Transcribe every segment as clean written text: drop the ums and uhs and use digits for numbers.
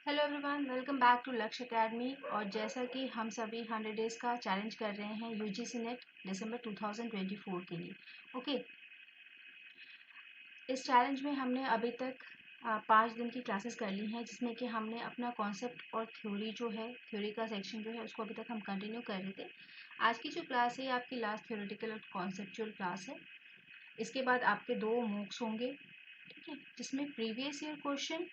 Hello everyone, welcome back to Lakshya academy. और जैसा कि हम सभी 100 डेज़ का चैलेंज कर रहे हैं यूजीसी नेट दिसंबर 2024 के लिए। ओके, इस चैलेंज में हमने अभी तक 5 दिन की क्लासेस कर ली हैं, जिसमें कि हमने अपना कॉन्सेप्ट और थ्योरी जो है, थ्योरी का सेक्शन जो है उसको अभी तक हम कंटिन्यू कर रहे थे। आज की जो क्लास है आपकी लास्ट थ्योरेटिकल और कॉन्सेप्चुअल क्लास है। इसके बाद आपके 2 मूक्स होंगे, ठीक है, जिसमें प्रीवियस ईयर क्वेश्चन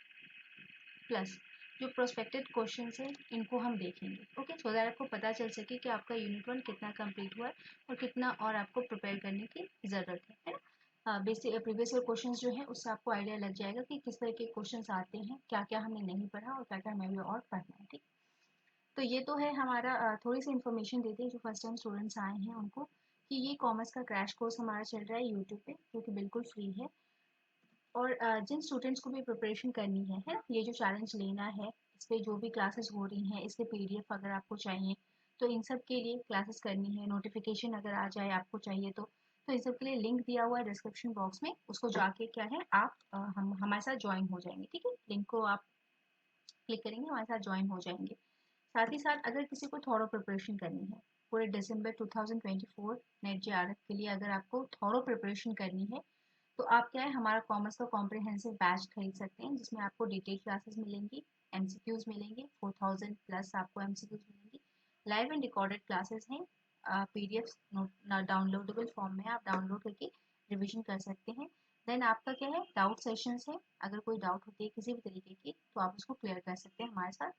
प्लस जो प्रोस्पेक्टेड क्वेश्चंस हैं इनको हम देखेंगे। ओके, सो दैट आपको पता चल सके कि आपका यूनिट 1 कितना कंप्लीट हुआ है और कितना और आपको प्रिपेयर करने की ज़रूरत है ना। बेसिक प्रीवियस ईयर क्वेश्चंस जो है उससे आपको आइडिया लग जाएगा कि किस तरह के क्वेश्चंस आते हैं, क्या क्या हमने नहीं पढ़ा और क्या क्या हमें और पढ़ना है। ठीक, तो ये तो है हमारा। थोड़ी सी इन्फॉर्मेशन देते हैं जो फर्स्ट टाइम स्टूडेंट्स आए हैं उनको, कि ये कॉमर्स का क्रैश कोर्स हमारा चल रहा है यूट्यूब पे, जो कि बिल्कुल फ्री है। और जिन स्टूडेंट्स को भी प्रिपरेशन करनी है ना, ये जो चैलेंज लेना है, इस पे जो भी क्लासेस हो रही हैं इसके पीडीएफ अगर आपको चाहिए तो इन सब के लिए क्लासेस करनी है, नोटिफिकेशन अगर आ जाए आपको चाहिए तो इन सब के लिए लिंक दिया हुआ है डिस्क्रिप्शन बॉक्स में, उसको जाके क्या है आप हम हमारे साथ ज्वाइन हो जाएंगे। ठीक है, लिंक को आप क्लिक करेंगे, हमारे साथ ज्वाइन हो जाएंगे। साथ ही साथ अगर किसी को थॉरो प्रिपरेशन करनी है पूरे दिसंबर 2024 नेट जेआरएफ के लिए, अगर आपको थॉरो प्रिपरेशन करनी है तो आप क्या है हमारा कॉमर्स का कॉम्प्रिहेंसिव बैच खरीद सकते हैं, जिसमें आपको डिटेल क्लासेस मिलेंगी, एमसीक्यूज मिलेंगे, 4000 प्लस आपको एमसीक्यूज मिलेंगी, लाइव एंड रिकॉर्डेड क्लासेस हैं, पीडीएफ डाउनलोडेबल फॉर्म में आप डाउनलोड करके रिविजन कर सकते हैं। देन आपका क्या है डाउट सेशंस है, अगर कोई डाउट होती है किसी भी तरीके की तो आप उसको क्लियर कर सकते हैं हमारे साथ।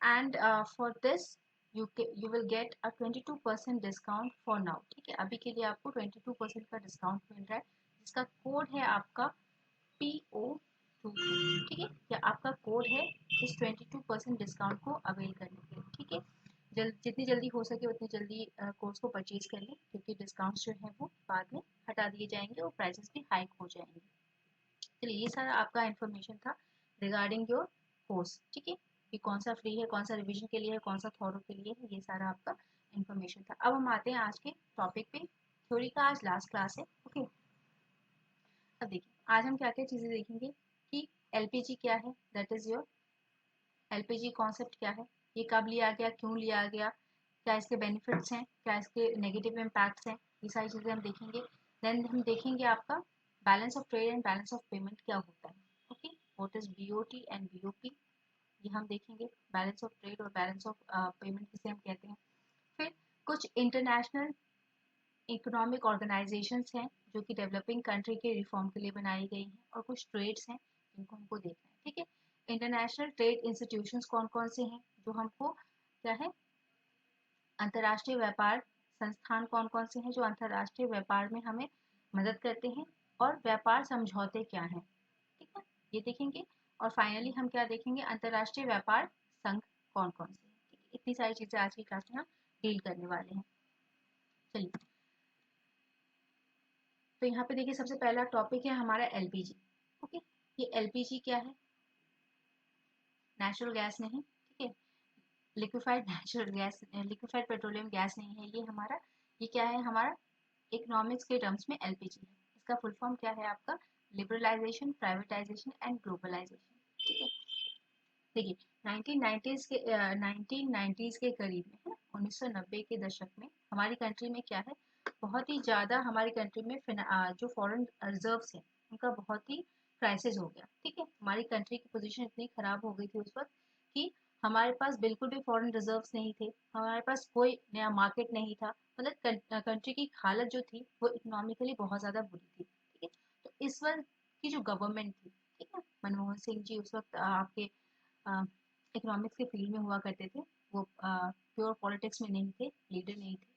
And for this you will get a 22% discount for now. ठीक है, अभी के लिए आपको 22% का डिस्काउंट मिल रहा है, जिसका कोड है आपका PO22। ठीक है, या आपका कोड है इस 22% डिस्काउंट को अवेल करने के लिए। ठीक है, जितनी जल्दी हो सके उतनी जल्दी कोर्स को परचेज कर लें, क्योंकि डिस्काउंट्स जो है वो बाद में हटा दिए जाएंगे और प्राइसेस भी हाइक हो जाएंगे। चलिए, ये सारा आपका इन्फॉर्मेशन था रिगार्डिंग योर कोर्स। ठीक है, कि कौन सा फ्री है, कौन सा रिवीजन के लिए है, कौन सा थॉरो के लिए है, ये सारा आपका इन्फॉर्मेशन था। अब हम आते हैं आज के टॉपिक पे। थ्योरी का आज लास्ट क्लास है। ओके, अब देखिए आज हम क्या क्या चीज़ें देखेंगे कि एलपीजी क्या है, that is your LPG concept क्या है, ये कब लिया गया, क्यों लिया गया, क्या इसके बेनिफिट्स हैं, क्या इसके नेगेटिव इम्पैक्ट्स हैं, ये सारी चीज़ें हम देखेंगे। देन हम देखेंगे आपका balance of trade and balance of payment क्या होता है। Okay, what is BOT and BOP, ये हम देखेंगे। बैलेंस ऑफ ट्रेड और बैलेंस ऑफ पेमेंट किसे हम कहते हैं। फिर कुछ इंटरनेशनल इकोनॉमिक ऑर्गेनाइजेशंस हैं जो कि डेवलपिंग कंट्री के रिफॉर्म के लिए बनाई गई हैं, और कुछ ट्रेड्स हैं जिनको हमको देखना है। ठीक है, इंटरनेशनल ट्रेड इंस्टीट्यूशंस कौन कौन से हैं जो हमको क्या है, अंतर्राष्ट्रीय व्यापार संस्थान कौन कौन से हैं जो अंतर्राष्ट्रीय व्यापार में हमें मदद करते हैं, और व्यापार समझौते क्या हैं। ठीक है, ये देखेंगे। और फाइनली हम क्या देखेंगे, अंतर्राष्ट्रीय व्यापार संघ कौन कौन से हैं। ठीक है, इतनी सारी चीजें आज की क्लास में हम डील करने वाले हैं। चलिए, तो यहाँ पे देखिए सबसे पहला टॉपिक है हमारा एलपीजी। ओके, ये एलपीजी क्या है, नेचुरल गैस नहीं, ठीक है, liquefied natural gas, liquefied petroleum gas नहीं है ये हमारा। ये क्या है हमारा, इकोनॉमिक्स के टर्म्स में एलपीजी है। इसका फुल फॉर्म क्या है आपका, लिबरलाइजेशन, प्राइवेटाइजेशन एंड ग्लोबलाइजेशन। ठीक है, देखिए 1990s के करीब में है, 1990 के दशक में हमारी कंट्री में क्या है, बहुत ही ज़्यादा हमारी कंट्री में जो फॉरेन रिजर्व्स हैं उनका बहुत ही क्राइसिस हो गया। ठीक है, हमारी कंट्री की पोजीशन इतनी ख़राब हो गई थी उस वक्त कि हमारे पास बिल्कुल भी फॉरेन रिजर्व्स नहीं थे, हमारे पास कोई नया मार्केट नहीं था। मतलब कंट्री की हालत जो थी वो इकोनॉमिकली बहुत ज़्यादा बुरी थी। ठीक है, तो इस वक्त की जो गवर्नमेंट थी, ठीक है, मनमोहन सिंह जी उस वक्त आपके इकोनॉमिक्स के फील्ड में हुआ करते थे, वो प्योर पॉलिटिक्स में नहीं थे, लीडर नहीं थे।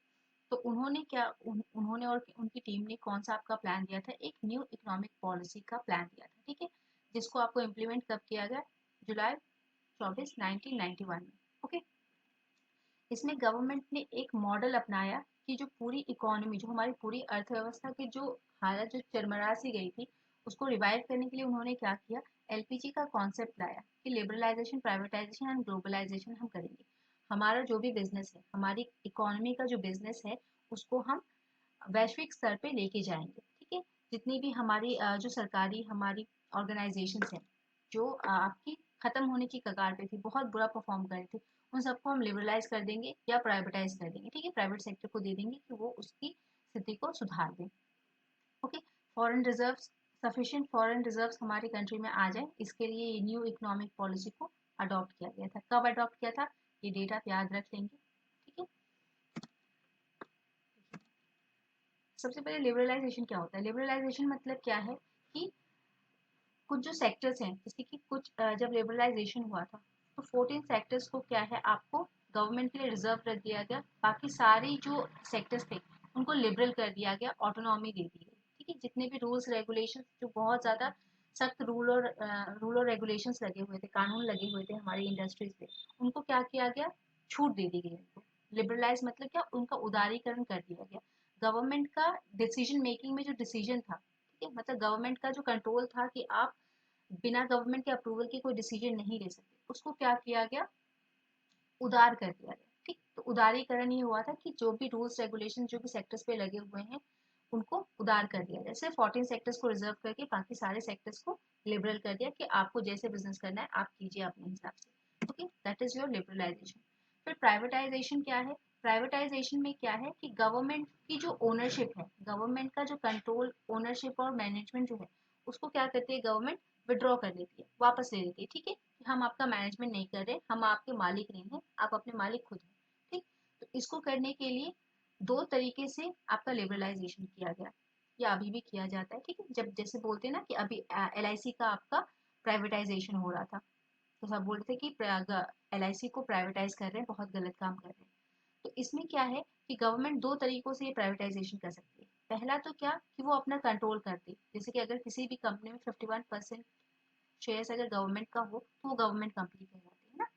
तो उन्होंने क्या उन्होंने और उनकी टीम ने कौन सा आपका प्लान दिया था, एक न्यू इकोनॉमिक पॉलिसी का प्लान दिया था। ठीक है, जिसको आपको इम्प्लीमेंट कब किया गया, जुलाई 24 1991 में। ओके, इसमें गवर्नमेंट ने एक मॉडल अपनाया कि जो पूरी इकोनॉमी, जो हमारी पूरी अर्थव्यवस्था की जो हालत जो चरमरा सी गई थी, उसको रिवाइव करने के लिए उन्होंने क्या किया, एलपीजी का कॉन्सेप्ट लाया कि लिबरलाइजेशन, प्राइवेटाइजेशन एंड ग्लोबलाइजेशन हम करेंगे। हमारा जो भी बिजनेस है, हमारी इकोनॉमी का जो बिजनेस है, उसको हम वैश्विक स्तर पे लेके जाएंगे। ठीक है, जितनी भी हमारी जो सरकारी हमारी ऑर्गेनाइजेशंस हैं, जो आपकी खत्म होने की कगार पे थी, बहुत बुरा परफॉर्म कर रही थी, उन सबको हम लिबरलाइज कर देंगे या प्राइवेटाइज कर देंगे, ठीक है, प्राइवेट सेक्टर को दे देंगे कि वो उसकी स्थिति को सुधार दें। Okay, foreign reserves, sufficient foreign reserves हमारी कंट्री में आ जाए, इसके लिए ये न्यू इकोनॉमिक पॉलिसी को अडॉप्ट किया गया था। कब अडॉप्ट किया था, ये डेट आप याद रख लेंगे, ठीक है। सबसे पहले लिबरलाइजेशन क्या होता है? लिबरलाइजेशन मतलब क्या है कि कुछ जो सेक्टर्स हैं, जैसे कि कुछ जब लिबरलाइजेशन हुआ था तो 14 सेक्टर्स को क्या है, आपको गवर्नमेंट के लिए रिजर्व कर दिया गया, बाकी सारी जो सेक्टर्स थे उनको लिबरल कर दिया गया, ऑटोनॉमी दे दी गई, ठीक है। जितने भी रूल्स रेगुलेशंस जो बहुत ज़्यादा सख्त रूल और रेगुलेशंस लगे हुए थे, कानून लगे हुए थे हमारी इंडस्ट्रीज पे, उनको क्या किया गया, छूट दे दी गई उनको। लिबरलाइज मतलब क्या, उनका उदारीकरण कर दिया गया। गवर्नमेंट का डिसीजन मेकिंग में जो डिसीजन था, ठीक है, मतलब गवर्नमेंट का जो कंट्रोल था कि आप बिना गवर्नमेंट के अप्रूवल के कोई डिसीजन नहीं ले सकते, उसको क्या किया गया, उदार कर दिया गया, ठीक। तो उदारीकरण ये हुआ था कि जो भी रूल्स रेगुलेशन जो भी सेक्टर्स पे लगे हुए हैं उनको उदार कर दिया गया। सिर्फ 14 सेक्टर्स को रिजर्व करके बाकी सारे सेक्टर्स को लिबरल कर दिया कि आपको जैसे बिजनेस करना है आप कीजिए अपने हिसाब से, okay, that is your liberalisation. फिर प्राइवेटाइजेशन क्या है? प्राइवेटाइजेशन में क्या है कि गवर्नमेंट की जो ओनरशिप है, गवर्नमेंट का जो कंट्रोल, ओनरशिप और मैनेजमेंट जो है उसको क्या करती है गवर्नमेंट, विड्रॉ कर लेती है, वापस ले लेती है, ठीक है, कि हम आपका मैनेजमेंट नहीं कर रहे, हम आपके मालिक नहीं हैं, आप अपने मालिक खुद हैं, ठीक। तो इसको करने के लिए दो तरीके से आपका लिबरलाइजेशन किया गया, या अभी भी किया जाता है, ठीक है। जब जैसे बोलते हैं ना कि अभी LIC का आपका प्राइवेटाइजेशन हो रहा था, तो सब बोलते थे कि LIC को प्राइवेटाइज कर रहे हैं, बहुत गलत काम कर रहे हैं। तो इसमें क्या है कि गवर्नमेंट दो तरीकों से ये प्राइवेटाइजेशन कर सकती है। पहला तो क्या कि वो अपना कंट्रोल करती, जैसे कि अगर किसी भी कंपनी में 51% शेयर्स अगर गवर्नमेंट का हो तो वो गवर्नमेंट कंपनी कहलाती है ना।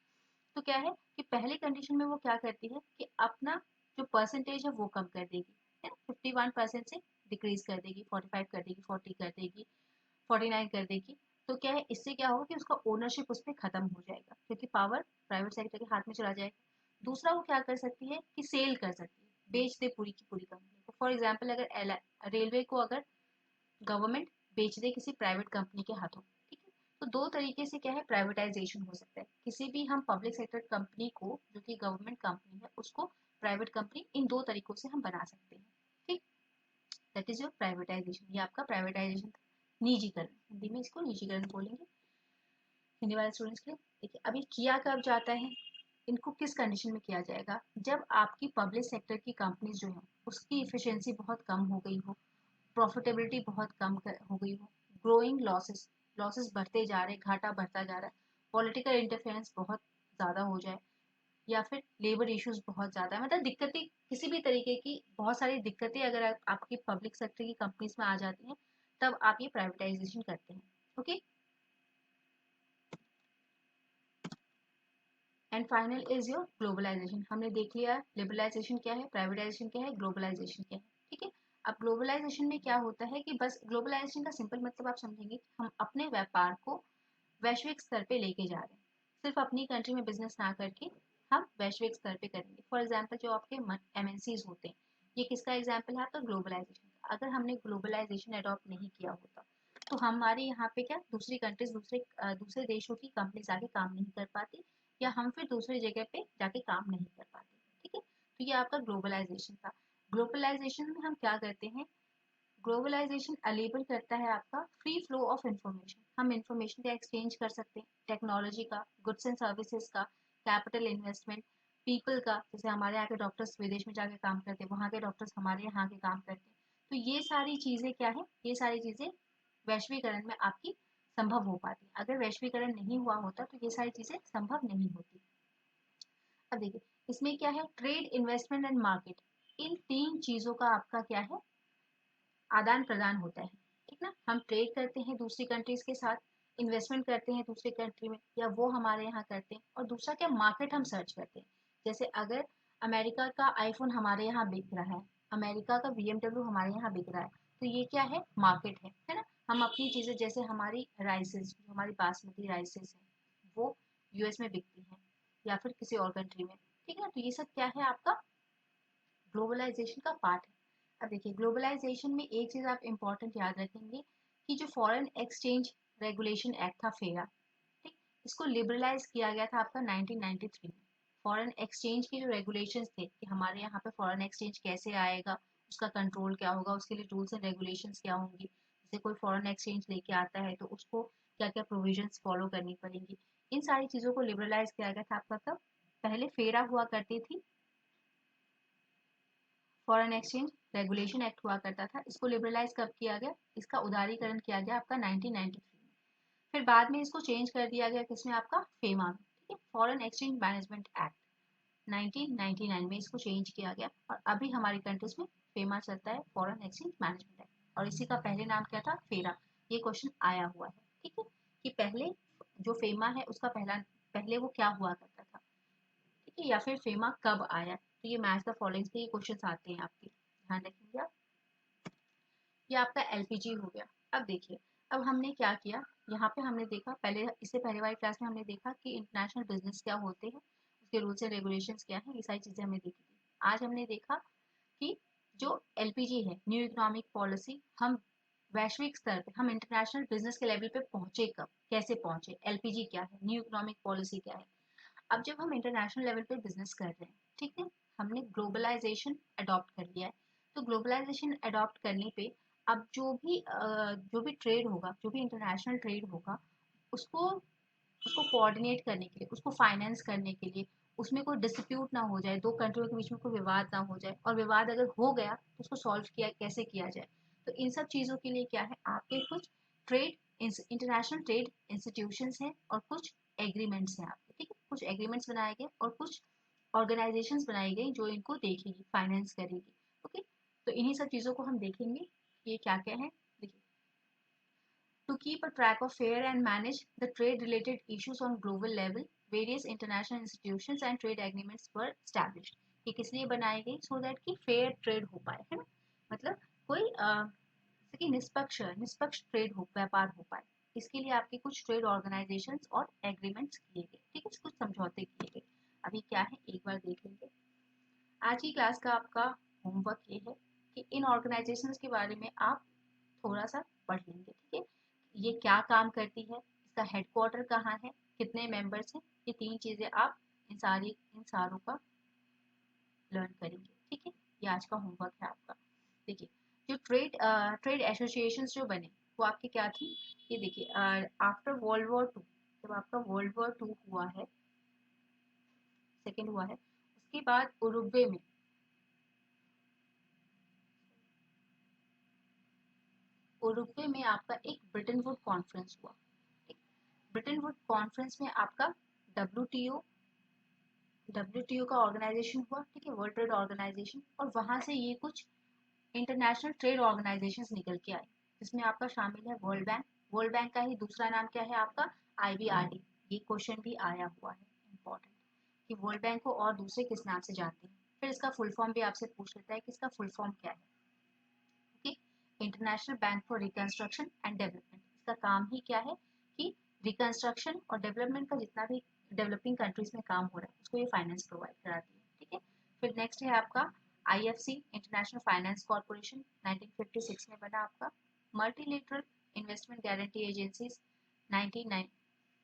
तो क्या है कि पहले कंडीशन में वो क्या करती है कि अपना जो परसेंटेज है वो कम कर देगी, है ना, 51% से डिक्रीज कर देगी, 45 कर देगी, 40 कर देगी, 49 कर देगी। तो क्या है, इससे क्या होगा कि उसका ओनरशिप उस पर खत्म हो जाएगा, क्योंकि पावर प्राइवेट सेक्टर के हाथ में चला जाएगा। दूसरा वो क्या कर सकती है कि सेल कर सकती है, बेच दे पूरी की पूरी कंपनी को। फॉर एग्जाम्पल अगर रेलवे को अगर गवर्नमेंट बेच दे किसी प्राइवेट कंपनी के हाथों, ठीक है। तो दो तरीके से क्या है प्राइवेटाइजेशन हो सकता है, किसी भी हम पब्लिक सेक्टर कंपनी को जो कि गवर्नमेंट कंपनी है उसको प्राइवेट कंपनी, इन दो तरीकों से हम बना सकते हैं, ठीक। दैट इज योर प्राइवेटाइजेशन, ये आपका प्राइवेटाइजेशन था। निजीकरण, हिंदी में इसको निजीकरण बोलेंगे हिंदी वाले स्टूडेंट्स के लिए। देखिए अभी किया कब जाता है, इनको किस कंडीशन में किया जाएगा, जब आपकी पब्लिक सेक्टर की कंपनीज जो है उसकी इफिशियंसी बहुत कम हो गई हो, प्रॉफिटेबिलिटी बहुत हो गई हो, ग्रोइंग लॉसेस, लॉसेस बढ़ते जा रहे, घाटा बढ़ता जा रहा है, पॉलिटिकल इंटरफेरेंस बहुत ज़्यादा हो जाए, या फिर लेबर इश्यूज बहुत ज़्यादा है, मतलब दिक्कतें किसी भी तरीके की बहुत सारी दिक्कतें अगर आपकी पब्लिक सेक्टर की कंपनीज में आ जाती हैं, तब आप ये प्राइवेटाइजेशन करते हैं, okay. And final is your globalisation. हमने देख लिया लिबरलाइजेशन क्या है, प्राइवेटाइजेशन क्या है, ग्लोबलाइजेशन क्या है, ठीक है। अब ग्लोबलाइजेशन में क्या होता है कि बस ग्लोबलाइजेशन का सिंपल मतलब आप समझेंगे कि हम अपने व्यापार को वैश्विक स्तर पे लेके जा रहे हैं, सिर्फ अपनी कंट्री में बिजनेस ना करके हम वैश्विक स्तर पे करेंगे। फॉर एग्जाम्पल जो आपके MNCs होते हैं, ये किसका एग्जाम्पल है, आपका ग्लोबलाइजेशन का। अगर हमने ग्लोबलाइजेशन अडॉप्ट नहीं किया होता तो हमारे यहाँ पे क्या दूसरी कंट्रीज, दूसरे देशों की कंपनीज आके काम नहीं कर पाती, या हम फिर दूसरी जगह पे जाके काम नहीं कर पाते, ठीक है। तो ये आपका ग्लोबलाइजेशन था। ग्लोबलाइजेशन में हम क्या करते हैं, ग्लोबलाइजेशन अलेबल करता है आपका फ्री फ्लो ऑफ इंफॉर्मेशन, हम इंफॉर्मेशन का एक्सचेंज कर सकते हैं, टेक्नोलॉजी का, गुड्स एंड सर्विसेज का, कैपिटल इन्वेस्टमेंट, पीपल का, जैसे हमारे यहाँ के डॉक्टर्स विदेश में जाके काम करते हैं, वहाँ के डॉक्टर्स हमारे यहाँ के काम करते हैं। तो ये सारी चीज़ें क्या है, ये सारी चीज़ें वैश्वीकरण में आपकी संभव हो पाती। अगर वैश्वीकरण नहीं हुआ होता तो ये सारी चीज़ें संभव नहीं होती। अब देखिए इसमें क्या है, ट्रेड, इन्वेस्टमेंट एंड मार्केट, इन तीन चीज़ों का आपका क्या है, आदान प्रदान होता है, ठीक ना। हम ट्रेड करते हैं दूसरी कंट्रीज के साथ, इन्वेस्टमेंट करते हैं दूसरी कंट्री में, या वो हमारे यहाँ करते हैं, और दूसरा क्या, मार्केट हम सर्च करते हैं। जैसे अगर अमेरिका का आईफोन हमारे यहाँ बिक रहा है, अमेरिका का BMW हमारे यहाँ बिक रहा है, तो ये क्या है, मार्केट है ना। हम अपनी चीज़ें, जैसे हमारी राइसेस, जो हमारी बासमती राइसेस है वो US में बिकती हैं, या फिर किसी और कंट्री में, ठीक है ना। तो ये सब क्या है, आपका ग्लोबलाइजेशन का पार्ट है। अब देखिए ग्लोबलाइजेशन में एक चीज़ आप इम्पोर्टेंट याद रखेंगे कि जो फॉरेन एक्सचेंज रेगुलेशन एक्ट था, फेरा, ठीक, इसको लिबरलाइज किया गया था आपका 1993 में। फॉरेन एक्सचेंज की जो रेगुलेशंस थे कि हमारे यहाँ पे फॉरेन एक्सचेंज कैसे आएगा, उसका कंट्रोल क्या होगा, उसके लिए रूल्स एंड रेगुलेशंस क्या होंगी, जैसे कोई फॉरेन एक्सचेंज लेके आता है तो उसको क्या क्या प्रोविजंस फॉलो करनी पड़ेंगी, इन सारी चीज़ों को लिबरलाइज किया गया था आपका कब, पहले फेरा हुआ करती थी, फॉरेन एक्सचेंज रेगुलेशन एक्ट हुआ करता था, इसको लिबरलाइज कब किया गया, इसका उदारीकरण किया गया आपका 1993 में। फिर बाद में इसको चेंज कर दिया गया किसमें, आपका फेमा में, ठीक है, फॉरेन एक्सचेंज मैनेजमेंट एक्ट 1999 में इसको चेंज किया गया, और अभी हमारी कंट्रीज में फेमा चलता है, फॉरेन एक्सचेंज मैनेजमेंट एक्ट, और इसी का पहले नाम क्या था, फेरा। ये क्वेश्चन आया हुआ है, ठीक है, कि पहले जो फेमा है उसका पहले वो क्या हुआ करता था, ठीक है, या फिर फेमा कब आया, तो ये मैच द फॉलोइंग के ये क्वेश्चन आते हैं आपके, ध्यान रखिएगा। ये आपका एलपीजी हो गया। अब देखिए, अब हमने क्या किया, यहाँ पे हमने देखा, पहले इससे पहले वाली क्लास में हमने देखा कि इंटरनेशनल बिजनेस क्या होते हैं, उसके रूल्स एंड रेगुलेशंस क्या हैं, ये सारी चीज़ें हमने देखी थी। आज हमने देखा कि जो एलपीजी है, न्यू इकोनॉमिक पॉलिसी, हम वैश्विक स्तर पे, हम इंटरनेशनल बिजनेस के लेवल पे पहुंचे कब, कैसे पहुंचे, एलपीजी क्या है, न्यू इकोनॉमिक पॉलिसी क्या है। अब जब हम इंटरनेशनल लेवल पे बिजनेस कर रहे हैं, ठीक है, हमने ग्लोबलाइजेशन अडॉप्ट कर लिया है, तो ग्लोबलाइजेशन अडॉप्ट करने पे अब जो भी ट्रेड होगा, जो भी इंटरनेशनल ट्रेड होगा, उसको उसको कोऑर्डिनेट करने के लिए, उसको फाइनेंस करने के लिए, उसमें कोई डिस्प्यूट ना हो जाए, दो कंट्रियों के बीच में कोई विवाद ना हो जाए, और विवाद अगर हो गया तो उसको सॉल्व किया कैसे किया जाए, तो इन सब चीज़ों के लिए क्या है, आपके कुछ ट्रेड इंटरनेशनल ट्रेड इंस्टीट्यूशंस हैं, और कुछ एग्रीमेंट्स हैं आपके, ठीक है, कुछ एग्रीमेंट्स बनाए गए और कुछ ऑर्गेनाइजेशंस बनाई गई जो इनको देखेगी, फाइनेंस करेगी, ओके। तो इन्हीं सब चीज़ों को हम देखेंगे, ये क्या क्या है, देखिए। To keep a track of fair and manage the trade-related issues on global level, various international institutions and trade agreements were established. ये किस लिए बनाई गई, so that कि fair trade हो पाए, है ना, मतलब कोई जैसे कि निष्पक्ष ट्रेड हो, व्यापार हो पाए, इसके लिए आपके कुछ ट्रेड ऑर्गेनाइजेशंस और एग्रीमेंट्स किए गए, ठीक है, कुछ समझौते किए गए। अभी क्या है, एक बार देख लेंगे। आज की क्लास का आपका होमवर्क ये है कि इन ऑर्गेनाइजेशंस के बारे में आप थोड़ा सा पढ़ लेंगे, ठीक है, ये क्या काम करती है, इसका हेडक्वार्टर कहाँ है, कितने मेंबर्स हैं, ये तीन चीज़ें आप इन सारों का लर्न करेंगे, ठीक है। ये आज का होमवर्क है आपका। देखिए, जो ट्रेड एसोसिएशंस जो बने वो आपके क्या थी, ये देखिए, आफ्टर वर्ल्ड वॉर टू, जब आपका वर्ल्ड वॉर टू हुआ है, सेकेंड हुआ है, उसके बाद उरुग्वे में आपका एक ब्रिटेन वुड कॉन्फ्रेंस हुआ, ब्रिटेन वुड कॉन्फ्रेंस में आपका डब्ल्यूटीओ डब्ल्यूटीओ का ऑर्गेनाइजेशन हुआ, ठीक है, वर्ल्ड ट्रेड ऑर्गेनाइजेशन, और वहां से ये कुछ इंटरनेशनल ट्रेड ऑर्गेनाइजेशंस निकल के आए, जिसमें आपका शामिल है वर्ल्ड बैंक का ही दूसरा नाम क्या है आपका, आईबीआरडी। ये क्वेश्चन भी आया हुआ है, इंपॉर्टेंट, कि वर्ल्ड बैंक को और दूसरे किस नाम से जानते हैं, फिर इसका फुल फॉर्म भी आपसे पूछ लेता है कि इसका फुल फॉर्म क्या है, okay. International bank for reconstruction and development, इसका काम ही क्या है कि रिकंस्ट्रक्शन और डेवलपमेंट का जितना भी डेवलपिंग कंट्रीज में काम हो रहा है उसको ये फाइनेंस प्रोवाइड कराती है, ठीक है। फिर नेक्स्ट है आपका आईएफसी, इंटरनेशनल फाइनेंस कॉर्पोरेशन, 1956 में बना आपका। मल्टीलेटरल इन्वेस्टमेंट गारंटी एजेंसीज 99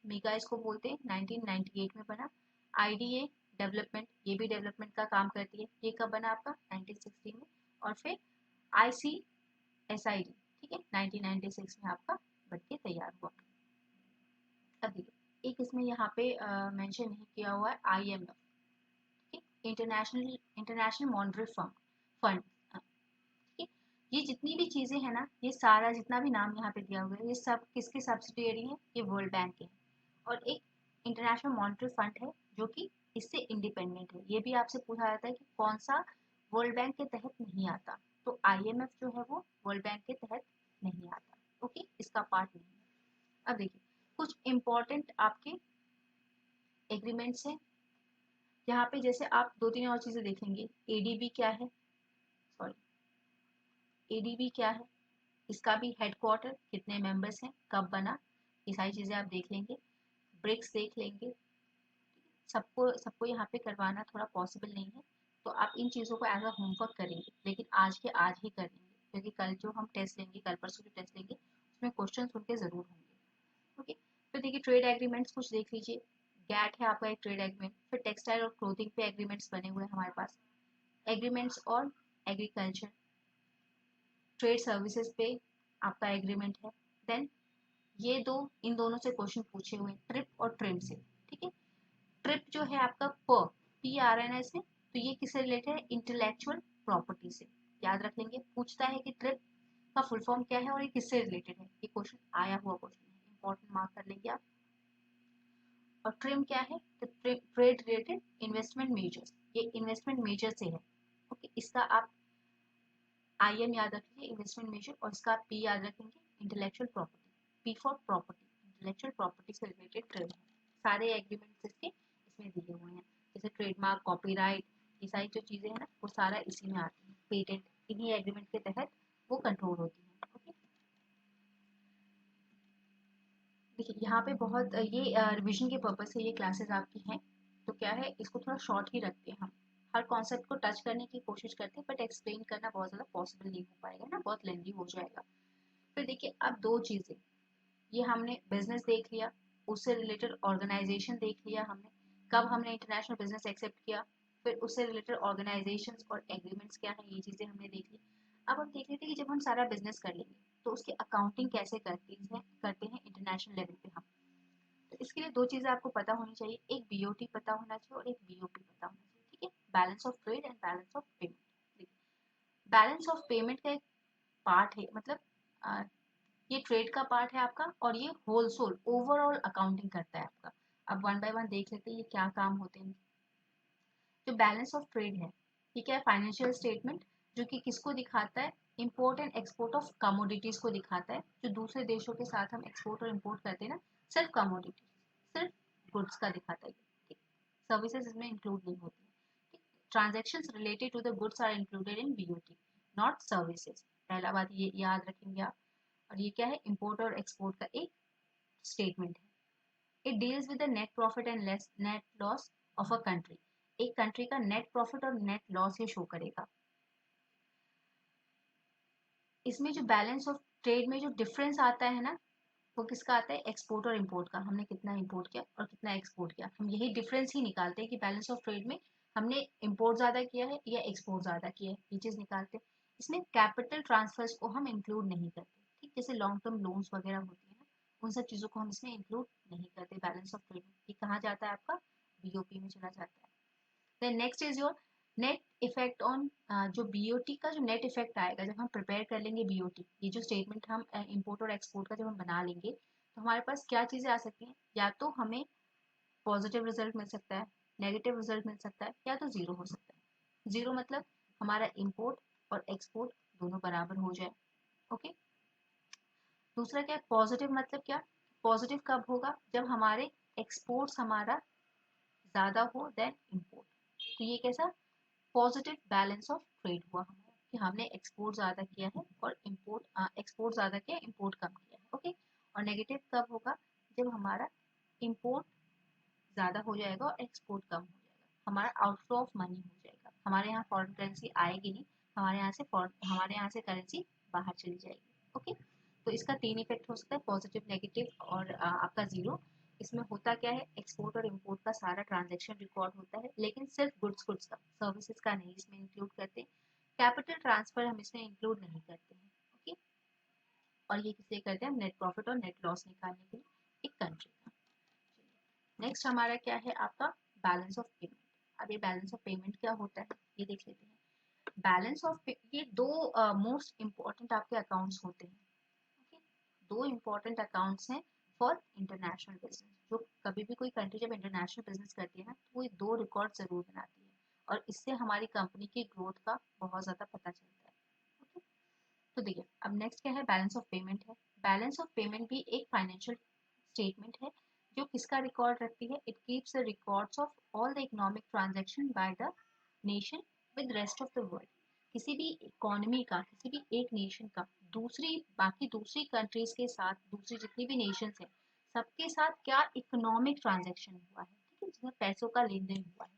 मीगा इसको बोलते हैं, 1998 में बना। आईडीए डेवलपमेंट, ये भी डेवलपमेंट का काम करती है, ये कब बना आपका, 1960 में। और फिर आईसीएसआईडी, ठीक है, 1996 में आपका बन के तैयार हुआ। अब देखिए, एक इसमें यहाँ पे मेंशन नहीं किया हुआ है आईएमएफ, ठीक है, इंटरनेशनल मॉनेटरी फंड, ठीक है। ये जितनी भी चीजें हैं ना, ये सारा जितना भी नाम यहाँ पे दिया हुआ है, ये सब किसके सब्सिडियरी है, ये वर्ल्ड बैंक के हैं, और एक इंटरनेशनल मॉनेटरी फंड है जो कि इससे इंडिपेंडेंट है। ये भी आपसे पूछा जाता है कि कौन सा वर्ल्ड बैंक के तहत नहीं आता, तो आईएमएफ जो है वो वर्ल्ड बैंक के तहत नहीं आता, ओके, इसका पार्ट नहीं है। अब देखिए, कुछ इंपॉर्टेंट आपके एग्रीमेंट्स हैं, यहाँ पे जैसे आप दो तीन और चीजें देखेंगे, एडीबी क्या है, सॉरी, एडीबी क्या है, इसका भी हेडक्वार्टर, कितने मेंबर्स हैं, कब बना, ये सारी चीजें आप देख लेंगे। ब्रिक्स देख लेंगे, सबको सबको यहाँ पे करवाना थोड़ा पॉसिबल नहीं है, तो आप इन चीज़ों को एज अ होमवर्क करेंगे, लेकिन आज के आज ही करेंगे, क्योंकि कल जो हम टेस्ट लेंगे, कल परसों जो टेस्ट लेंगे उसमें क्वेश्चन उनके ज़रूर होंगे, ओके। फिर देखिए ट्रेड एग्रीमेंट्स कुछ देख लीजिए। गैट है आपका एक ट्रेड एग्रीमेंट। फिर टेक्सटाइल और क्लोथिंग पे एग्रीमेंट्स बने हुए हैं हमारे पास। एग्रीमेंट्स और एग्रीकल्चर, ट्रेड सर्विसेज पे आपका एग्रीमेंट है। देन ये दो, इन दोनों से क्वेश्चन पूछे हुए हैं, ट्रिप और ट्रिम से। ठीक है, ट्रिप जो है आपका पी आ रहा है ना इसमें, तो ये किससे रिलेटेड है? इंटेलेक्चुअल प्रॉपर्टी से। याद रख लेंगे, पूछता है कि ट्रिप का फुल फॉर्म क्या है और ये किससे रिलेटेड है। ये क्वेश्चन आया हुआ क्वेश्चन है, इंपॉर्टेंट मार्क कर लेंगे आप। और ट्रिम क्या है? तो ट्रेड रिलेटेड इन्वेस्टमेंट मेजर्स, ये इन्वेस्टमेंट मेजर से है। ओके, इसका आप IM याद रखिए, इन्वेस्टमेंट मेजर, और इसका आप P याद रखेंगे, intellectual property. P for property, intellectual property से रिलेटेड ट्रेड है। सारे एग्रीमेंट्स इसके इसमें दिए हुए हैं, जैसे ट्रेडमार्क, कॉपीराइट, ये सारी जो चीजें हैं ना, वो सारा इसी में आती है। पेटेंट इन्हीं एग्रीमेंट के तहत वो कंट्रोल होती है। ओके, देखिए यहाँ पे बहुत ये रिवीजन के पर्पज से ये क्लासेस आपकी हैं, तो क्या है, इसको थोड़ा शॉर्ट ही रखते हैं हम। हर कॉन्सेप्ट को टच करने की कोशिश करते हैं, बट एक्सप्लेन करना बहुत ज़्यादा पॉसिबल नहीं हो पाएगा ना, बहुत लेंदी हो जाएगा। फिर देखिए अब दो चीज़ें, ये हमने बिजनेस देख लिया, उससे रिलेटेड ऑर्गेनाइजेशन देख लिया हमने, कब हमने इंटरनेशनल बिजनेस एक्सेप्ट किया, फिर उससे रिलेटेड ऑर्गेनाइजेशंस और एग्रीमेंट्स क्या है, ये चीज़ें हमने देख ली। अब हम देख लेते हैं कि जब हम सारा बिजनेस कर लेंगे तो उसकी अकाउंटिंग कैसे करते हैं इंटरनेशनल लेवल पे हम। तो इसके लिए दो चीज़ें आपको पता होनी चाहिए, एक BOT पता होना चाहिए और एक BOP पता होना चाहिए। ठीक है, balance of trade and balance of payment. Balance of payment का एक पार्ट है, मतलब ये ट्रेड का पार्ट है आपका, और ये होलसेल ओवरऑल अकाउंटिंग करता है आपका। अब वन बाय वन देख लेते हैं ये क्या काम होते हैं। जो बैलेंस ऑफ ट्रेड है, ये क्या है? फाइनेंशियल स्टेटमेंट, जो कि किसको दिखाता है? Import and export of commodities को दिखाता है, जो दूसरे देशों के साथ हम एक्सपोर्ट और इम्पोर्ट करते हैं ना, सिर्फ कमोडिटी, सिर्फ गुड्स का दिखाता है। ठीक, सर्विसेज इसमें इंक्लूड नहीं होती है। Transactions related to the goods are included in BOT, not services. पहला बात ये याद रखेंगे आप। और ये क्या है? इम्पोर्ट और एक्सपोर्ट का एक स्टेटमेंट है। It deals with the net profit and net loss of a country. एक कंट्री का नेट प्रॉफिट और नेट लॉस ये शो करेगा। इसमें जो बैलेंस ऑफ ट्रेड में जो डिफरेंस आता है ना, वो किसका आता है? एक्सपोर्ट और इम्पोर्ट का। हमने कितना इम्पोर्ट किया और कितना एक्सपोर्ट किया, हम यही डिफरेंस ही निकालते हैं कि बैलेंस ऑफ ट्रेड में हमने इम्पोर्ट ज़्यादा किया है या एक्सपोर्ट ज़्यादा किया है, ये चीज़ निकालते हैं। इसमें कैपिटल ट्रांसफर्स को हम इंक्लूड नहीं करते। ठीक, जैसे लॉन्ग टर्म लोन्स वगैरह होती है ना, उन सब चीज़ों को हम इसमें इंक्लूड नहीं करते बैलेंस ऑफ ट्रेड में। ये कहाँ जाता है आपका? BOP में चला जाता है। Then next is your net effect on, जो BOT का जो नेट इफेक्ट आएगा जब हम प्रिपेयर कर लेंगे BOT, ये जो स्टेटमेंट हम इंपोर्ट और एक्सपोर्ट का जब हम बना लेंगे, तो हमारे पास क्या चीज़ें आ सकती हैं? या तो हमें पॉजिटिव रिजल्ट मिल सकता है, नेगेटिव रिजल्ट मिल सकता है, या तो जीरो हो सकता है। जीरो मतलब हमारा इंपोर्ट और एक्सपोर्ट दोनों बराबर हो जाए। ओके, दूसरा क्या? पॉजिटिव मतलब क्या? पॉजिटिव कब होगा? जब हमारे एक्सपोर्ट्स हमारा ज़्यादा हो देन इम्पोर्ट। तो ये कैसा? पॉजिटिव बैलेंस ऑफ ट्रेड हुआ हमारा, कि हमने एक्सपोर्ट ज़्यादा किया है और एक्सपोर्ट ज़्यादा किया, इम्पोर्ट कम किया है। ओके, और नेगेटिव कब होगा? जब हमारा इम्पोर्ट ज़्यादा हो जाएगा और एक्सपोर्ट कम हो जाएगा, हमारा आउटफ्लो ऑफ मनी हो जाएगा, हमारे यहाँ फॉरेन करेंसी आएगी नहीं, हमारे यहाँ से करेंसी बाहर चली जाएगी। ओके, तो इसका तीन इफेक्ट हो सकता है, पॉजिटिव, नेगेटिव और आपका जीरो। इसमें होता क्या है? एक्सपोर्ट और इम्पोर्ट का सारा ट्रांजेक्शन रिकॉर्ड होता है, लेकिन सिर्फ गुड्स गुड्स का, सर्विसेज का नहीं इसमें इंक्लूड करते। कैपिटल ट्रांसफर हम इसमें इंक्लूड नहीं करते हैं। ओके, और ये किसे करते हैं? हम नेट प्रॉफिट और नेट लॉस निकालने के लिए एक कंट्री का। नेक्स्ट हमारा क्या है? आपका बैलेंस ऑफ पेमेंट। अब ये बैलेंस ऑफ पेमेंट क्या होता है ये देख लेते हैं। बैलेंस ऑफ ये दो मोस्ट इंपॉर्टेंट आपके अकाउंट्स होते हैं। ओके, दो इंपॉर्टेंट अकाउंट्स हैं फॉर इंटरनेशनल बिजनेस। जो कभी भी कोई कंट्री जब इंटरनेशनल बिजनेस करती है ना, तो वो दो रिकॉर्ड जरूर बनाती है, और इससे हमारी कंपनी की ग्रोथ का बहुत ज़्यादा पता चलता है। ओके, तो देखिए अब नेक्स्ट क्या है? बैलेंस ऑफ पेमेंट है। बैलेंस ऑफ पेमेंट भी एक फाइनेंशियल स्टेटमेंट है, जो किसका रिकॉर्ड रखती है? It keeps the records of all the economic transaction by the nation with rest of the world. किसी भी इकोनॉमी का, किसी भी एक नेशन का दूसरी कंट्रीज के साथ, दूसरी जितनी भी नेशंस हैं, सबके साथ क्या इकोनॉमिक ट्रांजैक्शन हुआ है, ठीक है, जिसमें पैसों का लेन देन हुआ है।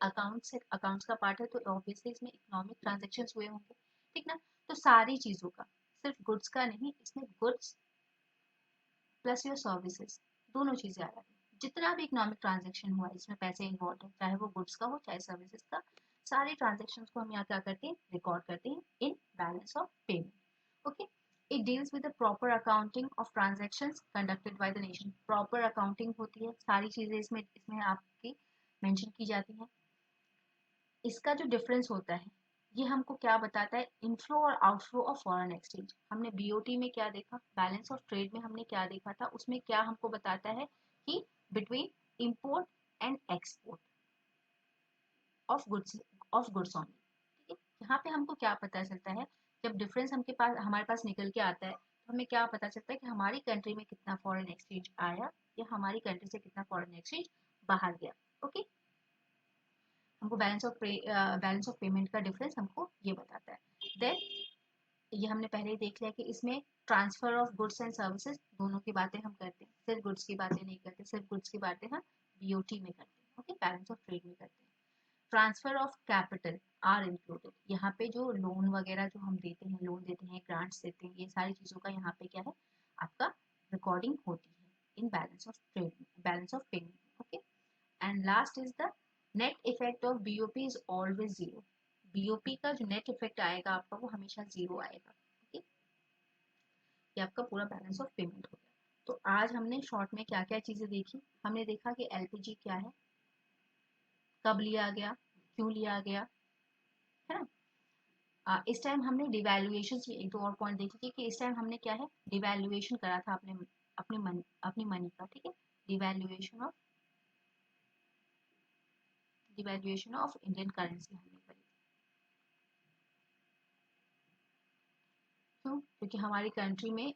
अकाउंट्स का पार्ट है, तो ऑब्वियसली इसमें इकोनॉमिक ट्रांजैक्शन हुए होंगे। ठीक ना, तो सारी चीजों का, सिर्फ गुड्स का नहीं, इसमें गुड्स, प्लस योर सर्विसेज, दोनों चीजें आ जाती हैं। जितना भी इकोनॉमिक ट्रांजेक्शन हुआ जिसमें पैसे इन्वॉल्व है, चाहे वो गुड्स का हो चाहे सर्विसेज का, सारे ट्रांजेक्शन को हम यहाँ क्या करते हैं, रिकॉर्ड करते हैं in balance of payment. Okay, it deals with the proper accounting of transactions conducted by the nation. Proper accounting होती है, सारी चीजें इसमें इसमें आपकी मेंशन की जाती हैं। इसका जो डिफरेंस होता है ये हमको क्या बताता है, इनफ्लो और आउटफ्लो ऑफ फॉरेन एक्सचेंज। हमने बीओटी में क्या देखा, बैलेंस ऑफ ट्रेड में हमने क्या देखा था, उसमें क्या हमको बताता है कि between import and export of goods only. ठीक है, यहाँ पे हमको क्या पता चलता है, जब डिफरेंस हमारे पास निकल के आता है तो हमें क्या पता चलता है कि हमारी कंट्री में कितना फॉरेन एक्सचेंज आया या हमारी कंट्री से कितना फॉरेन एक्सचेंज बाहर गया। ओके, हमको बैलेंस ऑफ पेमेंट का डिफरेंस हमको ये बताता है। देन ये हमने पहले ही देख लिया कि इसमें transfer of goods and services दोनों की बातें हम करते हैं, सिर्फ गुड्स की बातें नहीं करते, सिर्फ गुड्स की बातें हम बीओटी में करते हैं, ओके, बैलेंस ऑफ ट्रेड में करते हैं। Transfer of capital R included, यहाँ पे जो लोन वगैरह जो हम देते हैं, लोन देते हैं, ग्रांट्स देते हैं, ये सारी चीज़ों का यहाँ पे क्या है, आपका रिकॉर्डिंग होती है in balance of trade, balance of payment. Okay, and last is the net effect of BOP is always zero. BOP का जो नेट इफेक्ट आएगा आपका वो हमेशा जीरो आएगा। ओके, ये आपका पूरा बैलेंस ऑफ पेमेंट हो गया। तो आज हमने शॉर्ट में क्या क्या चीजें देखी, हमने देखा कि एलपीजी क्या है, कब लिया गया, क्यों लिया गया, है ना। इस टाइम हमने डिवैल्यूएशन, एक दो और पॉइंट देख लीजिए कि इस टाइम हमने क्या है, डिवैल्यूएशन करा था अपनी मनी का। ठीक है, डिवैल्यूएशन ऑफ इंडियन करेंसी हमने करी। क्यों, क्योंकि हमारी कंट्री में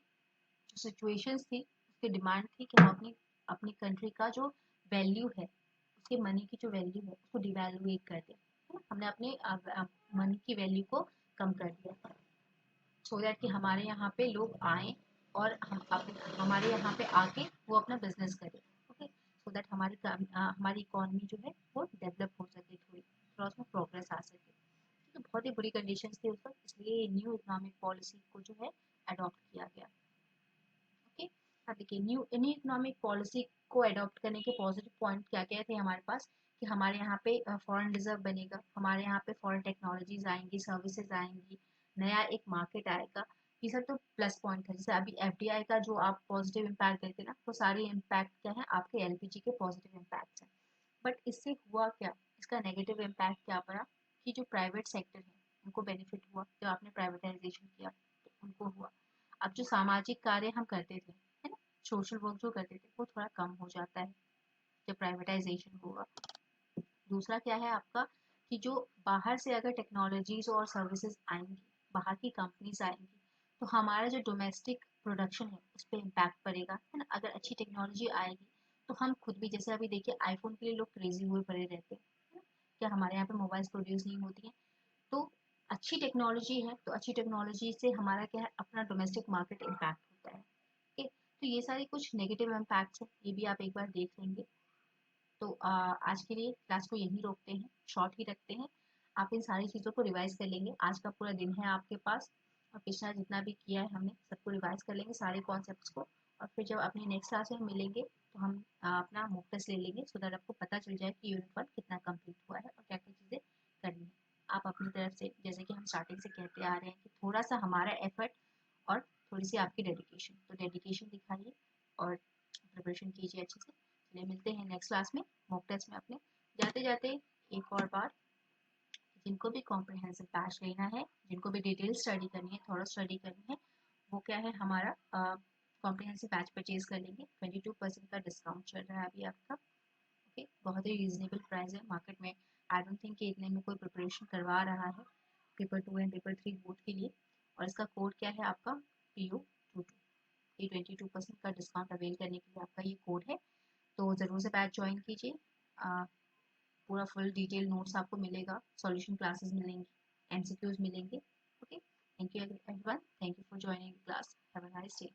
जो सिचुएशंस थी उसकी डिमांड थी कि हम अपनी अपनी कंट्री का जो वैल्यू है, उसके मनी की जो वैल्यू है उसको डिवैल्यूएट कर दें, है ना? हमने अपने मनी की वैल्यू को कम कर दिया, सो दैट कि हमारे यहाँ पे लोग आए और हमारे यहाँ पे आके वो अपना बिजनेस करें। ओके, सो दैट हमारी इकोनॉमी जो है वो डेवलप हो सके, थोड़ी थोड़ा उसमें प्रोग्रेस आ सके। ठीक है, बहुत ही बुरी कंडीशन थी उस वक्त, इसलिए न्यू इकोनॉमिक पॉलिसी को जो है अडॉप्ट किया गया। ओके, अब देखिए न्यू इकोनॉमिक पॉलिसी को अडॉप्ट करने के पॉजिटिव पॉइंट क्या क्या थे हमारे पास, कि हमारे यहाँ पे फॉरेन रिजर्व बनेगा, हमारे यहाँ पे फॉरेन टेक्नोलॉजीज आएंगी, सर्विसेज आएंगी, नया एक मार्केट आएगा। ये सब तो प्लस पॉइंट है। जैसे अभी एफडीआई का जो आप पॉजिटिव इम्पैक्ट देते हैं ना, वो सारे इम्पैक्ट क्या है, आपके एलपीजी के पॉजिटिव इम्पैक्ट हैं। बट इससे हुआ क्या, इसका नेगेटिव इम्पैक्ट क्या पड़ा, कि जो प्राइवेट सेक्टर है उनको बेनिफिट हुआ, जब आपने प्राइवेटाइजेशन किया तो उनको हुआ। अब जो सामाजिक कार्य हम करते थे, है ना, सोशल वर्क जो करते थे, वो थोड़ा कम हो जाता है जब प्राइवेटाइजेशन होगा। दूसरा क्या है आपका, कि जो बाहर से अगर टेक्नोलॉजीज और सर्विसेज आएंगी, बाहर की कंपनीज आएंगी, तो हमारा जो डोमेस्टिक प्रोडक्शन है उस पर इम्पैक्ट पड़ेगा, है ना। अगर अच्छी टेक्नोलॉजी आएगी तो हम खुद भी, जैसे अभी देखिए आईफोन के लिए लोग क्रेजी हुए पड़े रहते हैं, है ना? क्या हमारे यहाँ पे मोबाइल्स प्रोड्यूस नहीं होती हैं, तो अच्छी टेक्नोलॉजी है तो अच्छी टेक्नोलॉजी से हमारा क्या है, अपना डोमेस्टिक मार्केट इम्पैक्ट होता है। ठीक है, तो ये सारे कुछ नेगेटिव इम्पैक्ट्स हैं, ये भी आप एक बार देख लेंगे। तो आज के लिए क्लास को यहीं रोकते हैं, शॉर्ट ही रखते हैं। आप इन सारी चीज़ों को रिवाइज कर लेंगे, आज का पूरा दिन है आपके पास, और पिछला जितना भी किया है हमने सबको रिवाइज कर लेंगे, सारे कॉन्सेप्ट्स को। और फिर जब अपनी नेक्स्ट क्लास में मिलेंगे तो हम अपना मॉक टेस्ट ले लेंगे, सो दैट आपको पता चल जाए कि यूनिट 1 कितना कंप्लीट हुआ है और क्या क्या चीज़ें करनी है। आप अपनी तरफ से, जैसे कि हम स्टार्टिंग से कहते आ रहे हैं, कि थोड़ा सा हमारा एफर्ट और थोड़ी सी आपकी डेडिकेशन, तो डेडिकेशन दिखाइए और प्रिपरेशन कीजिए अच्छे से। चलिए मिलते हैं नेक्स्ट क्लास में, मॉक टेस्ट में अपने। जाते जाते एक और बार, जिनको भी कॉम्प्रिहेंसिव बैच लेना है, जिनको भी डिटेल स्टडी करनी है, थोड़ा स्टडी करनी है, वो क्या है, हमारा कॉम्प्रिहेंसिव बैच परचेज कर लेंगे। 22% का डिस्काउंट चल रहा है अभी आपका। ओके, बहुत ही रीजनेबल प्राइस है मार्केट में। आई डोंट थिंक कि इतने में कोई प्रिपरेशन करवा रहा है पेपर 2 एंड पेपर 3 बोथ के लिए। और इसका कोड क्या है आपका, PO22। ये 22% का डिस्काउंट अवेल करने के लिए आपका ये कोड है, तो ज़रूर से बैच ज्वाइन कीजिए। पूरा फुल डिटेल नोट्स आपको मिलेगा, सॉल्यूशन क्लासेस मिलेंगी, एमसीक्यूज मिलेंगे। Okay, thank you everyone, thank you for joining class, have a nice day.